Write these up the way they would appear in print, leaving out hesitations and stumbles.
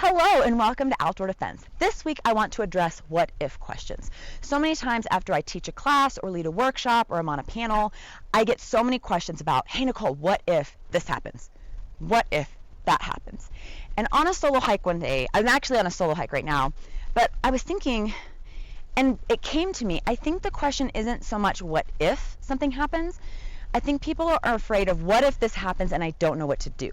Hello and welcome to Outdoor Defense. This week I want to address what if questions. So many times after I teach a class or lead a workshop or I'm on a panel, I get so many questions about, hey Nicole, what if this happens? What if that happens? And on a solo hike one day, I'm actually on a solo hike right now, but I was thinking, and it came to me, I think the question isn't so much what if something happens. I think people are afraid of what if this happens and I don't know what to do,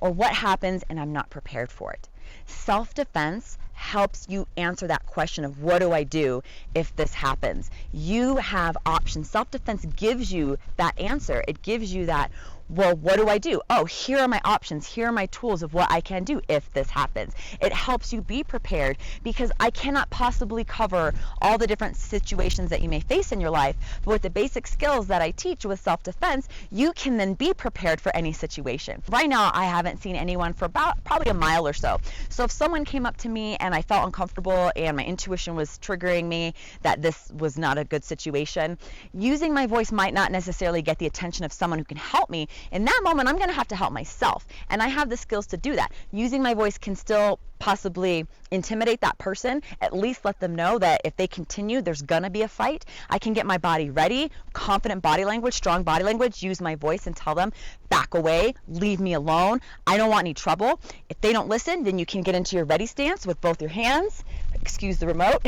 or what happens and I'm not prepared for it. Self-defense helps you answer that question of what do I do if this happens. You have options. Self-defense gives you that answer. It gives you that, well, what do I do? Oh, here are my options. Here are my tools of what I can do if this happens. It helps you be prepared because I cannot possibly cover all the different situations that you may face in your life, but with the basic skills that I teach with self-defense, you can then be prepared for any situation. Right now, I haven't seen anyone for about probably a mile or so. So if someone came up to me and I felt uncomfortable and my intuition was triggering me that this was not a good situation, using my voice might not necessarily get the attention of someone who can help me. In that moment, I'm going to have to help myself, and I have the skills to do that. Using my voice can still possibly intimidate that person, at least let them know that if they continue, there's going to be a fight. I can get my body ready, confident body language, strong body language, use my voice and tell them, back away, leave me alone, I don't want any trouble. If they don't listen, then you can get into your ready stance with both your hands, excuse the remote,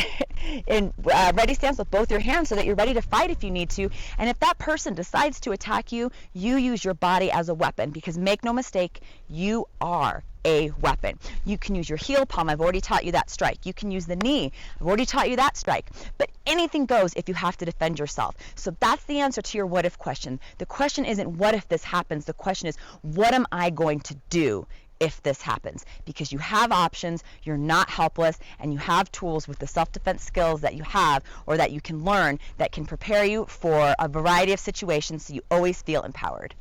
in ready stance with both your hands so that you're ready to fight if you need to. And if that person decides to attack you, you use your body as a weapon, because make no mistake, you are a weapon. You can use your heel palm. I've already taught you that strike. You can use the knee. I've already taught you that strike. But anything goes if you have to defend yourself. So that's the answer to your what if question. The question isn't what if this happens. The question is, what am I going to do if this happens? Because you have options, you're not helpless, and you have tools with the self-defense skills that you have or that you can learn that can prepare you for a variety of situations so you always feel empowered.